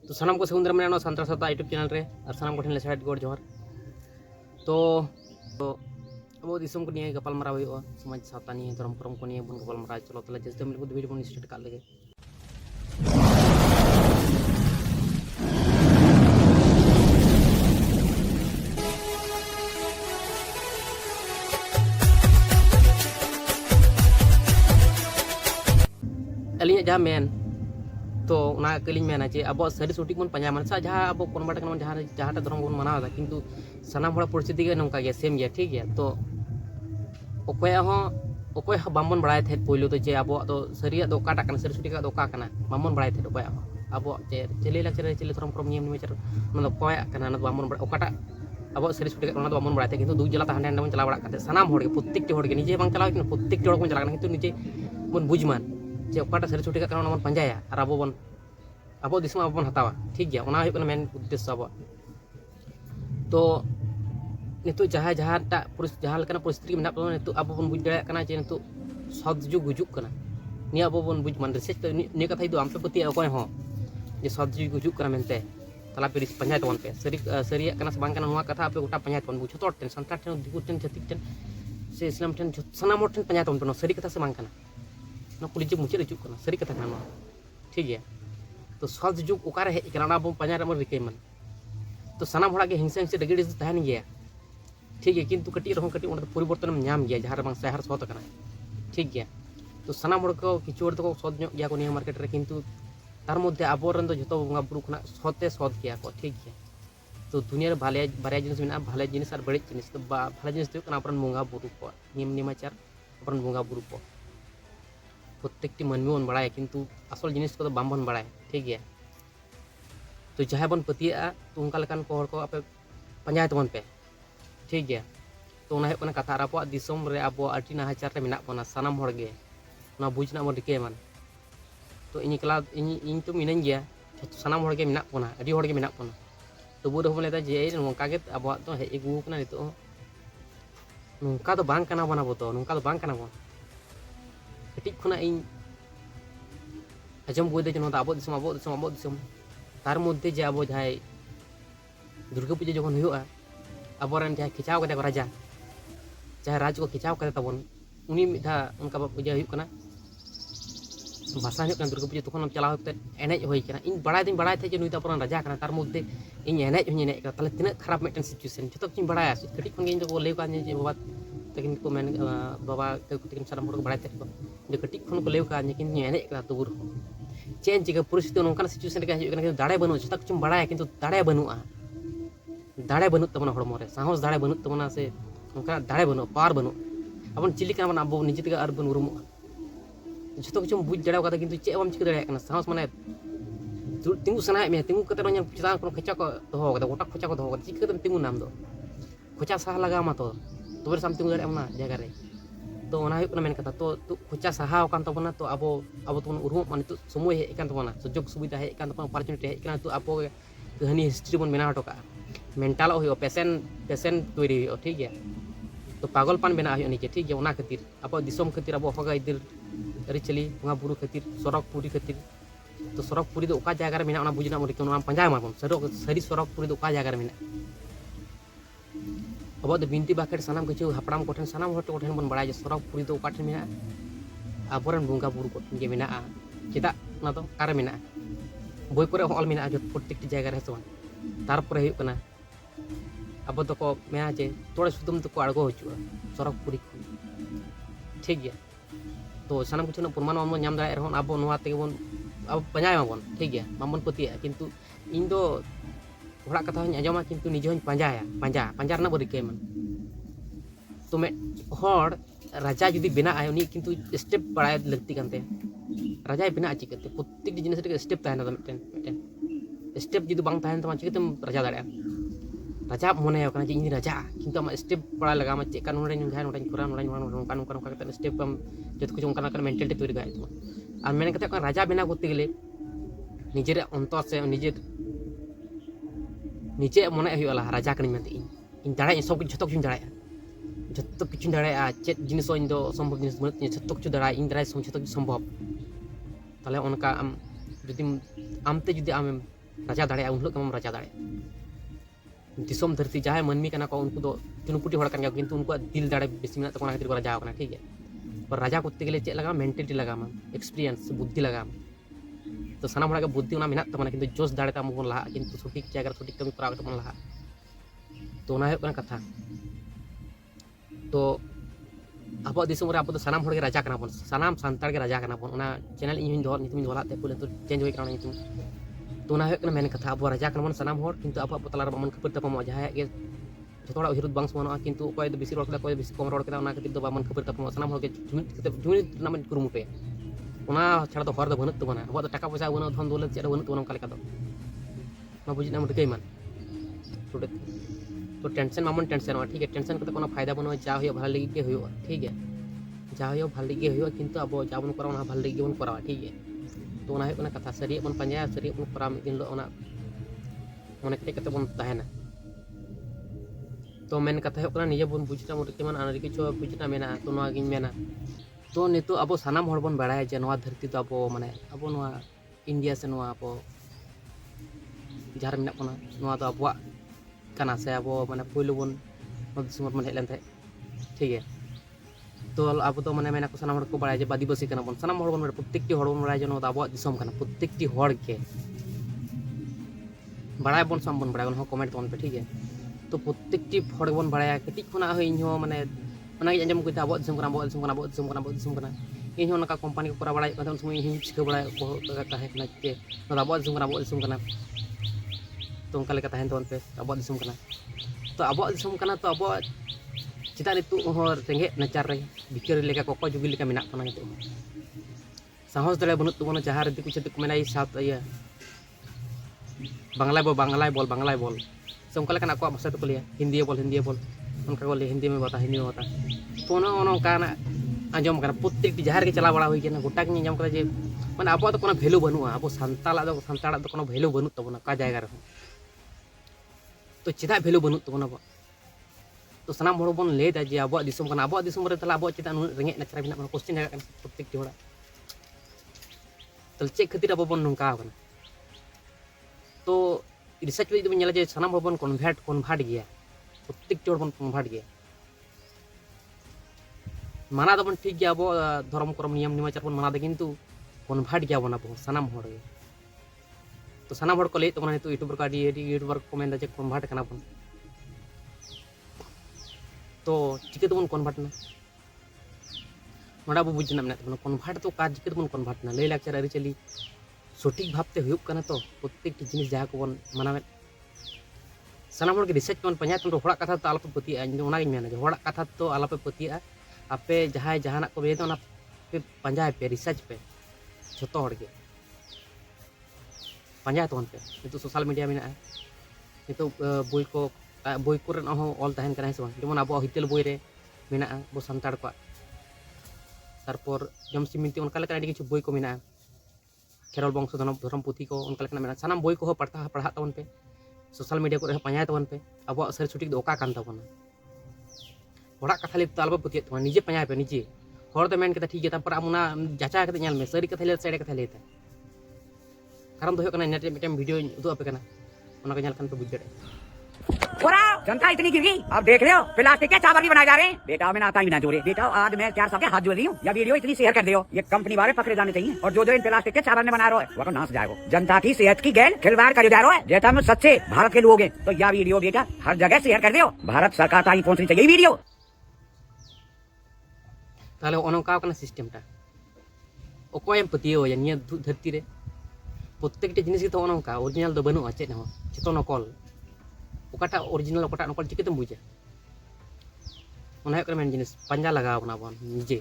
तो सामान को समुद्र में सानतार सावता यूट्यूब चैनल रे और सामान को ठेन साइड गोड़ जोहर तो अब दिसम को निये गपालमाराव हुआ समाज सावता निये धर्म करम को निये बन गपालमाराव चलो तले जैसे हम लोग वीडियो बन स्टार्ट कर लेंगे। अलिया जहाँ मेन तो ना कलिंग मेना जे अब सारी शूटिंग बन पंजा मन सा जहाँ अब कन्वर्ट करना जहाँ जहाँ धर्म बन मनावा किंतु सानाम हड़ा परिस्थिति के नौका गया सेम गया ठीक गया। तो अकोय बामन बड़ाय थे पहिलो तो जे अब तो सारिया दो काटा कना सारी शूटिंग का दो का कना बामन बड़ाय थे अकोय अब जे चले लाचरे चले धर्म करम नियम निमेचर ना अकोय कना ना बामन बड़ा ओकाटा अब सारी शूटिंग का बामन बड़ाय थे किंतु दू जला हांडे हांडे बन चला बड़ा करते सानाम हड़ के प्रत्येक हड़ के निजे बांग चलाव किन प्रत्येक हड़ बन चला किंतु निजे बन बुझमान जे ओकाटा सारी छुट्टी का बन पंजाया और अब दिसम अब हतावा ठीक गया ओना हुई मेन उद्देश्य अब तो नितो जहाँ जहाँ जहाँ परिस्थिति में नितो अब बन बुझ दाड़ा जे नितो सदजुग गुजुग कना निया अब बन बुझ मान रिसर्च निया कथा दो आम पे पति अकोय हो जे सदजुग गुजुग कना मेनते तला पे पंजाय तबन पे सारी कना से बांग कना नोआ कथा पे गोटा पंजाय तबन बुझ तो टेन संतार टेन दिगु टेन जतिक टेन से इस्लाम टेन सनाम टेन पंजाय तबन पे सारी कथा से बांग कना ना पुलिस मुझे रजुक कना सारी कथा कना ठीक गया। तो सदजुग ओकारे हेज कना अब पंजाय रे रिके मन तो सानाम हड़ा के हिंसा हिंसा डगड़ी तहन गया ठीक है किंतु कटी रहो कटी परिवर्तन में नाम गया जहाँ शहर सद कना ठीक गया। तो सानाम हड़ को किछु हड़ तो सद गया को निया मार्केट रे किंतु तार मध्य आबोरन दो जतो बंगा बुरु खना सते सद गया को ठीक गया। तो दुनिया रे भाले बारे जिनिस मेना भाले जिनिस और बड़े जिनिस तो भाले जिनिस तो अपन बंगा बुरु को नियम निमाचार अपन बंगा बुरु को प्रत्येकटी मानवी बन बड़ा किंतु आसल जिनिस को बाम बन बड़ा ठीक गया। तो जहाँ बन पतिया तो उनका लेकान को आपे पंजाय तबन पे ठीक गया। तो उना है कथा अब दिसम रे अब आटी नाहाचार रे मेना बना सानाम हड़ गे ना बुझना बन रिके मन तो इन कला इन तो मिनाइन गया सानाम हड़ गे मेना बना अडी हड़ गे मेना बना तो बुद हम लेदा जे नोंका गे अब तो हे एगु कना नितो नोंका तो बांग कना बना बतो नोंका तो बांग कना बन कटिक खुना इन आजम बोदे जनो अब दिसम तार मध्य जे अब जहाँ दुर्गा पूजा जखन हुआ अब जहाँ खिंचाव करते राजा चाहे राज को खिंचाव करते तबन उनी मिधा उनका पूजा होना भाषा दुर्गा पूजा तक चलाव एनेज होना इन बड़ा थे नुई तो राजा तार मध्य इन एनेज हूँ एनेज ताले तीन खराब मिट्टन सिचुएशन जो चीज बड़ा कटी खन इन लैक बाबा तकिन को मेन बाबा तकिन सारा को बड़ा थे जो कटी खन को लैक कि एनेज तबुर चेन चिका परिस्थिति नौका सिचुएशन के दाड़े बनू जो कुछ बड़ा किंतु दाड़े बनू तबना हड़मो रे साहस दाड़े बनू तबना से उनका दाड़े बनू पावर बनू अब चिली का अब निजे तक और बन उरुमो जो कुछ बुझ दाड़ा किंतु चे बम चिका दाड़ा साहस माने तिंगु सना में तिंगु कते चिता खचा को दो गोटा खचा को दो चिका तिंगु नाम दो खचा सहा लगा मा तो तबरे साम तिंगु दाड़ा जगह रे तो मेन कथा तो खचा सहा तबना तो अब तो उरुम मान तो समय हेज तबना सुजोग सुविधा हेज अपॉर्चुनिटी हेज तो अब कहानी हिस्ट्री बन बना हटो का मेंटल हो पेशेंट तैयारी हो ठीक है। तो पागलपन बना हो निजे ठीक है खातिर अब दिसम खातिर अब हगा इधर अरीचली बंगा बुरु खातिर सड़क पुरी खातिर तो सड़क पुरी तो ओका जगह में मेना बुझना मन पंजाय माबन सारी सड़क पुरी तो ओका जगह में अब तो बिनती बाखेड़ सानाम किछु हापड़ाम को सानाम हर को बन बड़ा सड़क पुरी तो ओका ठेन में आबोरन बंगा बुरु को ठेन में चेदा ना तो कार में बई को ऑल में जो प्रत्येक जगह रे समान तारपर होना अब तो को मेना जे तोड़े सुदम तो आड़गो हजूँ सड़क पुरी ठीक गया। तो सानाम कुछ प्रमाण बन नाम दाड़ा रहा अब बन अब पंजाय माबन ठीक गया बामन पतिया किंतु इन दो हड़ा कथा हूँ आजमा किंतु निजे हूँ पंजाया पंजा रिके मन तो मे हर राजा जुदी बना उनी किंतु स्टेप बड़ा लगती करते राजा बना चिकाते प्रत्येक जिनिस स्टेप तहना मिट्टन स्टेप जुदी बांग तहन तमा चिकातेम राजा दाड़ा राजा मने जे इन राजा किंतु आम स्टेप बड़ा लगा चेका नोड़े जहाँ नोड़े करा नोड़ा नौका स्टेप जो कुछ उनका मेंटालिटी तैयारी गए और मेन करते राजा बना करते गले निजे अंतर से निजे मने हुआ राजा करते इन दाड़ा सब जो कुछ दाड़ा जो कुछ दाड़ा चेक जिनिस इन संभव जिनिस बनती जो कुछ दाड़ा इन दाड़ा जो संभव ताले उनका आम जुदी आमते जुदी आम राजा दाड़े उन हिलोग राजा दाड़े दिसोम धरती जहाँ मनमी कना को उनको दो चुनुपुटी हड़ कान गया किंतु उनको दिल दाड़े बेसी मेना तको खातिर को राजा होना ठीक है और राजा करते गेले चेक लगा मेंटेलिटी लगा एक्सपीरियंस बुद्धि लगा तो सानाम हड़ा के बुद्धि मेना तबना किंतु जोश दाड़े ताम बन लहा किंतु सठिक जगह सठिक कमी करा बन लहा तो कथा तो अब दिसम रे अब सानाम हड़ के राजा कना बन सानाम सांताड़ के राजा कना बन ओना चैनल इन दो नितुम दोलाते पुले तो चेंज होई कना नितुम तो ना होना मेन कथा अब राजा कना बन सानाम हड़ किंतु अब तला रे बामन खबर तपम जहां के जतोड़ा हिरुद बांस मनोआ किंतु कोई दो बेसी रोड केदा कोई बेसी कम रोड केदा ओना खातिर दो बामन खबर तपम सानाम हड़ के जुमित ना मन कुरुमुटे ओना छाड़ा तो हर दो बनत तबना अब टाका पैसा बन धन दौलत चेड बनत तबना का लेका दो ना बुझिना मटके मान तो टेंशन मामन टेंशन ठीक है टेंशन करते कोनो फायदा बनो जा हो भल लगी के हो ठीक है जा हो भल लगी हो किंतु अब जा बन करा भल लगी बन करा ठीक है तो ओना होना कथा सरी बन पंजा सरी बन करा मिद दिन लो ओना मने कटे कते बन तहना तो मेन कथा होना निजे बन बुझना मोटे मान आना किछु बुझना मेना तो नोआ गिन मेना तो नितो अब सानाम हड़ बन बाड़ाय जे नोआ धरती तो अब माने अब नोआ इंडिया से नोआ अब जार मेना कोना नोआ तो अब कना से अब माने पहले बन दिसम बन हेलन थे ठीक है तो अब तो माने मेना को सानाम हड़ को बाड़ाय जे आदिवासी कना बन सानाम हड़ बन प्रत्येकटी हड़ बन बाड़ाय जे नोआ अब दिसम कना प्रत्येकटी हड़ के बाड़ाय बन सम बन बाड़ाय उन कमेंट तन पे ठीक है तो प्रत्येकटी हड़ बन बाड़ाय कटिक खोना हो इन माने ओना गे अंजम कइता अब दिसम कना इन नका कंपनी को करा बाड़ाय उन समय इन चिका बाड़ाय को ताहे कना जे नोआ अब दिसम कना तो उनका लेका तहन तन पे अब दिसम कना तो अब दिसम कना तो अब चिता नितु रेंगे नचार रे बिकर लेका कोको जुगी लेका मेना कना नितु साहस दले बनut तबना जहां रे दिकु छते को मेना साथ या बांग्ला बोल से उनका लेका को भाषा तो लिया हिंदी बोल उनका को हिंदी में बता तो उनका आंजम कना प्रत्येक जहां रे चला बड़ा हुई केना गोटा के आंजम करा जे माने अब तो कोनो वैल्यू बनुआ अब संताला तो कोनो वैल्यू बनु तबना का जायगा रे तो चिदा वैल्यू बनु तबना तो सानाम हड़ बन ले जे अब दिसम कना अब दिसम रे तला अब चिता रेंगे नचरा बिना क्वेश्चन है प्रत्येक हड़ा तल चेक खातिर अब बन नंका कना तो रिसर्च में नेला जे सानाम हड़ बन कन्वर्ट गया प्रत्येक हड़ बन कन्वर्ट गया माना दबन ठीक गया अब धर्म कर्म नियम निमाचार बन माना दे किंतु कन्वर्ट गया बन अब सानाम हड़ गे तो सानाम हड़ को ले तबना तो यूट्यूबर का यूट्यूबर को मेन जे कन्वर्ट कना बन तो चिके तो बन कन्वर्ट ना नोडा बो बुझना मेना तबना कन्वर्ट तो का चिके तो बन कन्वर्ट ना ले लाचार अरिचली सठिक भावते हुयुक कना तो प्रत्येक जिनिस जहाँ को बन मानावे सानाम हड़ के रिसर्च बन पंजा तो हड़ा कथा तो आलपे पतिया ओना गिन मेना जे हड़ा कथा तो आलपे पतिया आपे जहाँ जहाना को बेदो ना पे पंजा पे रिसर्च पे जतो हड़ के पंजा तोन पे नितो सोशल मीडिया में नितो बोई को ऑल तहन कना से जेमन अब हितेल बोई रे मेना बो संताड़ को तारपर जमसी मिनती उनका लेका आडी किछु बोई को मेना खेरल वंश धर्म पुथी को उनका लेका मेना सानाम बोई को पढ़ा तबन पे सोशल मीडिया को पंजा तबन पे अब सर सठिक ओका कान तबना हड़ा कथा ले तालबा पतिया तो निजे पंजा पे निजे हड़ तो मेन के ठीक है तापर आमुना जाचा के नेल में सरी कथा ले साइड कथा लेता कारण तो नेट में वीडियो उदु पे कना ओना के नेल खान पे बुझ जड़े जनता इतनी गिर गई अब देख रहे हो प्लास्टिक के चावल भी बनाए जा रहे हैं बेटा मैं आता ही ना जोड़े बेटा आज मैं 4 साल के हाथ जोड़ रही हूँ या वीडियो इतनी शेयर कर दियो ये कंपनी वाले पकड़े जाने चाहिए और जो इन प्लास्टिक के चावल ने बना रहा है वो तो नाश जाएगा जनता की सेहत की गैर खिलवाड़ कर जा रहा है जेता में सच्चे भारत के लोग हैं तो यह वीडियो बेटा हर जगह शेयर कर दियो भारत सरकार तक पहुंचनी चाहिए वीडियो ताले ओनका कना सिस्टमटा ओकोयम पतियो या निया धरती रे प्रत्येकटी जिनिस के तो ओनका ओरिजिनल दो बनु चेत हो चितो नकल ओकाटा ओरिजिनल ओकाटा नकल चिकेतम बुझा ओना है मेन जिनिस पंजा लगा बना बन निजे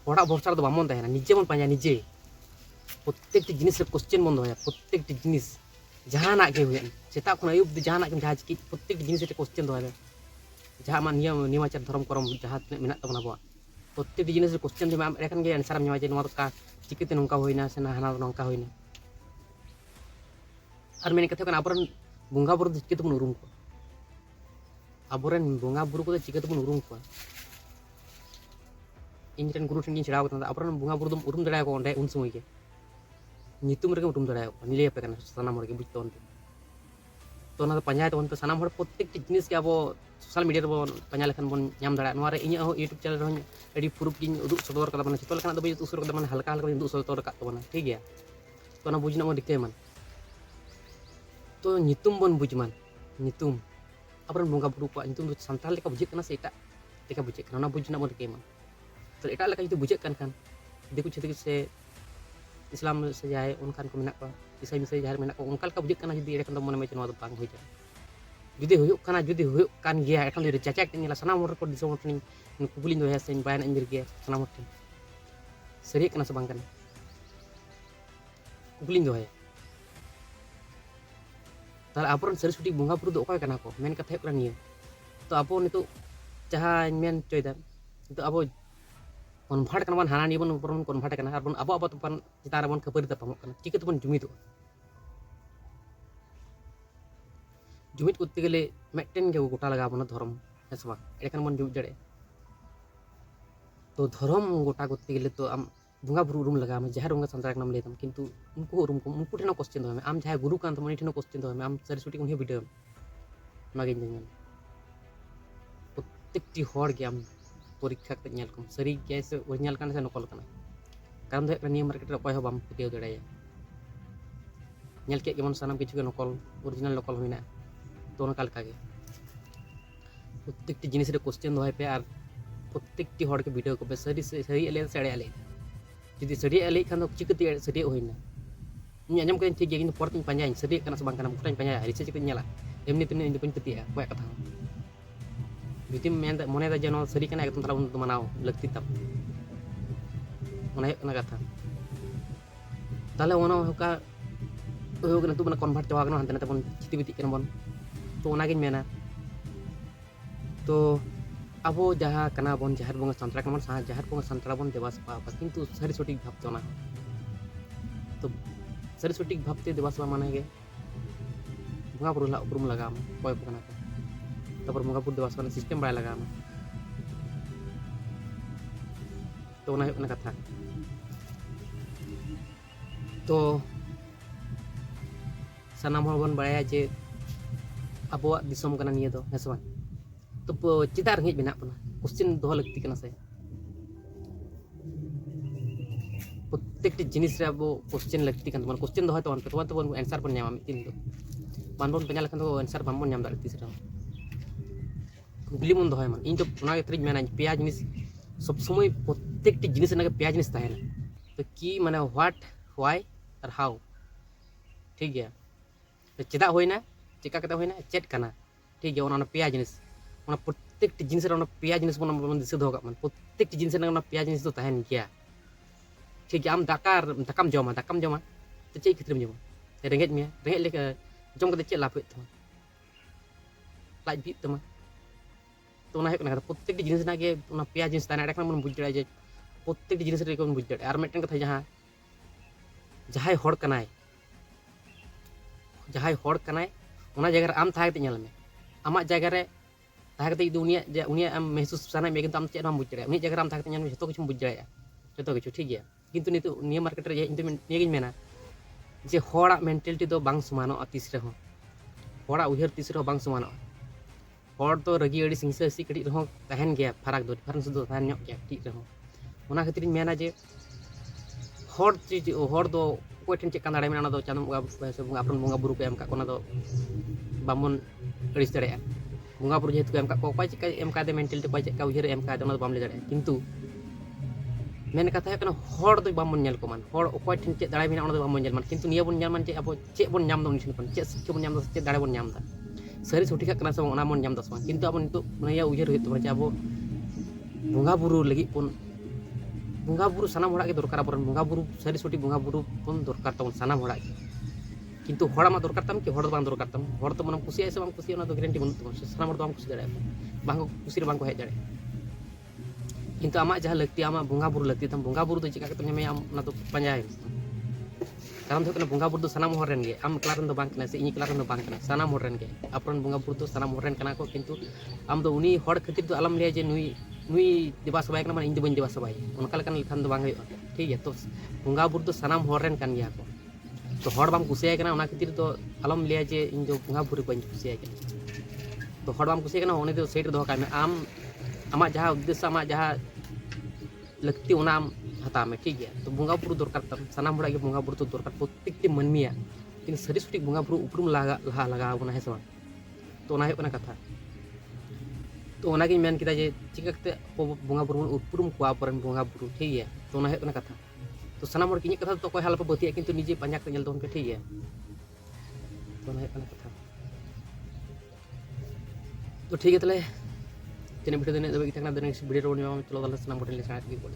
हड़ा भरसा दो बामन तहना निजे बन पंजा निजे प्रत्येकटी जिनिस क्वेश्चन बन दोया प्रत्येकटी जिनिस जहाना के हुए सेता खन आयुब जहाना के जहाज की प्रत्येकटी जिनिस क्वेश्चन दोया जहां मान नियम निमाचार धर्म करम जहां मेना तबना बा प्रत्येक जिनिस क्वेश्चन जो एखान के आंसर ᱧᱟᱢᱟ जे नोआ का चिकिते नोंका होइना से हाना नोंका होइना और मेन कथा कना आबरन बुंगा बुरु चिकिते बन उरुम को आबरन बुंगा बुरु को चिकिते बन उरुम को इंजन गुरु ठिन छड़ाव ता आबरन बुंगा बुरु दम उरुम दड़ा को ओंडे उन समय के nyutum rege utum dara nilai apa kan sanam hor ge buj ton to na panjai ton pe sanam hor prottek ti jinis ge abo social media rebon panjai lekhan bon nyam dara noare inya ho YouTube channel ron edi proof kin uduk sodor kada mana chitol kan do uduk sodor kada mana halka halka uduk sodor ka to mana ठीक है to na buj na mo dikke man to nyutum bon buj man nyutum apron bonga buru ko nyutum do santal leka bujek kana se eta leka bujek kana buj na mo dikke man to eta leka itu bujek kan diku chiti se Islam se jahe unkan ko menak ko isai misai jahe menak ko unkal ka bujek kana judi ekan to mone me chno do bang hoja judi huyuk kana judi huyuk kan gia ekan do cacak ni la sanam hor ko disom ni kubulin do hasen bayan anjir ge sanam hor seri kana sabang kana kubulin do hay tal apron seri suti bunga puru do okoy kana ko men kathe kan ni to apon itu jaha men coy dan itu abo konvert kan ban hana ni bon upron konvert kan arbon abo abo tupan citara bon keperi ta pamok kan cike tu bon jumit tu jumit করতে গেলে maintain কে গোটা লাগাবো না ধর্ম হেসবা এখান মন jute জড়ে তো ধর্ম গোটা করতে গেলে তো আম বুঙ্গা বুরু রুম লাগাম যাহার রুম সান্তার নাম লেতাম কিন্তু উনকু রুম को উনকু ঠেনা কোশ্চেन দো আম যাহার গুরু কান তমনি ঠেনা কোশ্চেन দো আম সারি শুটিং উনি ভিডিও মাগিন জেন প্রত্যেকটি হড় গে আম পরীক্ষা তে ñel ko sari ge se original kan se nokol kana karon do ek niya market re koy ho bam video dodaya ñel ke gemon sanam kichu ge nokol original nokol hoina তো নকাল কাগে প্রত্যেকটি জিনিসের question দোহাই pay আর প্রত্যেকটি হড়কে video को पे सरी एले सड़े एले যদি सड़ी एले खान तो चिकते सड़ी होइना ᱤᱧ ᱟᱸᱡᱚᱢ ᱠᱟᱹᱧ ᱴᱷᱤᱠ ᱜᱮᱭᱟ ᱠᱤᱱᱛᱩ ᱯᱚᱨᱛᱤᱧ ᱯᱟᱸᱡᱟᱭᱟᱹᱧ ᱥᱟᱹᱨᱤᱭᱟᱜ ᱠᱟᱱᱟ ᱥᱮ ᱵᱟᱝ ᱠᱟᱱᱟ ᱯᱩᱨᱟᱹᱧ ᱯᱟᱸᱡᱟᱭᱟ ᱨᱤᱥᱟᱨᱪ ᱠᱟᱛᱮᱧ ᱧᱮᱞᱟ ᱮᱢᱱᱤ ᱛᱮᱢᱱᱤ ᱤᱧ ᱫᱚ ᱵᱟᱹᱧ ᱯᱟᱹᱛᱭᱟᱹᱜᱼᱟ ᱚᱠᱚᱭᱟᱜ ᱠᱟᱛᱷᱟ ᱦᱚᱸ ᱡᱩᱫᱤᱢ ᱢᱚᱱᱮᱭᱮᱫᱟ ᱡᱮ ᱱᱚᱣᱟ ᱥᱟᱹᱨᱤ ᱠᱟᱱᱟ ᱮᱠᱫᱚᱢ ᱛᱟᱦᱞᱮ ᱩᱱ ᱫᱚ ᱢᱟᱱᱟᱣ ᱞᱟᱹᱠᱛᱤ ᱛᱟᱢ ᱚᱱᱟ ᱦᱩᱭᱩᱜ ᱠᱟᱱᱟ ᱠᱟᱛᱷᱟ ᱛᱟᱦᱞᱮ ᱚᱱᱟ ᱦᱩᱭᱩᱜ ᱠᱟᱱᱟ ᱱᱤᱛᱚᱜ ᱢᱟᱱᱮ ᱠᱚᱱᱵᱷᱟᱨᱴ ᱪᱟᱵᱟ ᱠᱟᱱᱟ ᱦᱟᱱᱛᱮ ᱱᱟᱛᱮ ᱵᱚᱱ ᱪᱤᱛᱤ ᱵᱤᱛᱤᱜ ᱠᱟᱱᱟ ᱵᱚᱱ तो ओनागिन मेना तो अब जहाँ कना बन जहर बंगा संतरा कना बन जहर बंगा संतरा बन देवासपा किंतु सरी सटीक भाबते ओना तो सरी सटीक भाबते देवासपा माने गे बंगा बुरु ला उपरुम लगाम कोय कना को तापर बंगा बुरु देवासपा सिस्टम बाय लगाम तो ओना हुयना कथा तो सनाम हर बन बाया जे abuak disom kana niya do hesaban to citar ngej benak puna question doh lakti kana se প্রত্যেকটি জিনিস রে abo question lakti kan teman question doh to teman answer pun nyama mitin do banbon penyal kan to answer bambon nyam dakti sira google mon doh man in to ona getri mena peya jinis sob somoy প্রত্যেকটি জিনিস na peya jinis tahena to ki mane what why R how ঠিক গিয়া তো চেদা হইনা चिका कते होइना चेट कना ठीक है ओना पेया जिनिस ओना प्रत्येक जिनिस रे ओना पेया जिनिस बन दिस दो मन प्रत्येक जिनिस रे ओना पेया जिनिस तो तहन गया ठीक है आम दाकाम जमा तो चे खित्रम जमा रेंगेज में रेंगेज लेके जम कते चे लाभ तमा लाज भी तमा तो ओना हेकना प्रत्येक जिनिस ना के ओना पेया जिनिस ताना एखन मन बुझ जड़ा जे प्रत्येक जिनिस रे कोन बुझ जड़ा आर मेटन कथा जहां हड़ कनाय ओना जगह आम थाय ते ñal me आमा जगह रे थाय कते उनिया आम महसूस साना में किंतु आम चेद बाम बुझ जड़े उनी जगह आम थाय कते ñal me जतो किछु बुझ जड़े जतो किछु ठीक गया किंतु नितो निया मार्केट रे इन निया गिन मेना जे होड़ा मेंटालिटी दो बांग समानो अतिस रे हो होड़ा उहर तिस रे बांग समानो होड़ तो रगी अड़ी सिंगसे हसी कड़ी रे हो तहन गया फरक दो डिफरेंस दो तहन ñok गया ठीक रे हो ओना खातिर मेना जे होड़ दो कोई ठन चेक दाड़े में चांद बंगा अपन बंगा बुरु को एम का दो बामन अड़िस दाड़े बंगा बुरु जेहेतु एम का कोई चेक एम का मेंटालिटी कोई चेक उहर एम का बाम ले दाड़े किंतु मेन कथा है होड़ दो बामन नेल को मान होड़ कोई ठन चेक दाड़े में बामन नेल मान किंतु निया बन मान चे अब चे बन नाम दो निसन चे शिक्षा बन नाम दो चे दाड़े बन नाम दा सरी सठिक कना से ओना बन नाम दस किंतु अब नितो नया उहर होय तो अब बंगा बुरु लगी पन बंगा बुरु सानाम होड़ा के दरकार अपन बंगा बुरु सरी सटी बंगा बुरु पन दरकार तमन सानाम होड़ा किंतु होड़ा मा दरकार तम कि होड़ बांग दरकार तम होड़ तो मनम खुशी से बांग खुशी ओना तो गारंटी बन तम सानाम होड़ तो बांग खुशी दाड़े बांग खुशी रे बांग को हेज दाड़े किंतु आमा जहां लगती आमा बंगा बुरु लगती तम बंगा बुरु तो चिका के तम आम ना तो पंजाय कारण तो कना बंगा बुरु तो सानाम होड़ रेन गे आम क्लारन दो बांग कना से इनी क्लारन दो बांग कना सानाम होड़ रेन गे अपन बंगा बुरु तो सानाम होड़ रेन कना को किंतु आम दो उनी होड़ खातिर तो आलम ले जे नुई देवा सबाय इन बन देवा सबाय उनका लेकिन लिखान तो बांग ठीक है तो बंगा बुरु तो सानाम होड़ रेन कान गया को तो हड़ बाम कुसियाय कना ओना खातिर तो आलम लिया जे इन जो बुंगा बुरी बन कुसियाय कना तो हड़ बाम कुसियाय कना ओने तो सेट दो का में आम आमा जहां उद्देश्य आमा जहां लगती ओना आम हता में ठीक है तो बुंगा बुरु दरकार तम सनाम बड़ा के बुंगा बुरु तो दरकार प्रत्येक मनमिया इन सरी सटी बुंगा बुरु उपरुम लगा बना है समा तो ओना है कथा तो ओना गिन मेन किदा जे चिकाते बुंगा बुरु उपरुम को आपरन बुंगा बुरु ठीक है तो ओना है कथा तो सनाम हर किनी कथा तो कोई हाल पे बतिया किंतु निजे पांजा के जल दोन पे ठीक है तो ओना है कथा तो ठीक है तले तेने वीडियो देने दबे कितना देने वीडियो रो चलो तले सनाम बटन ले साथ की बोल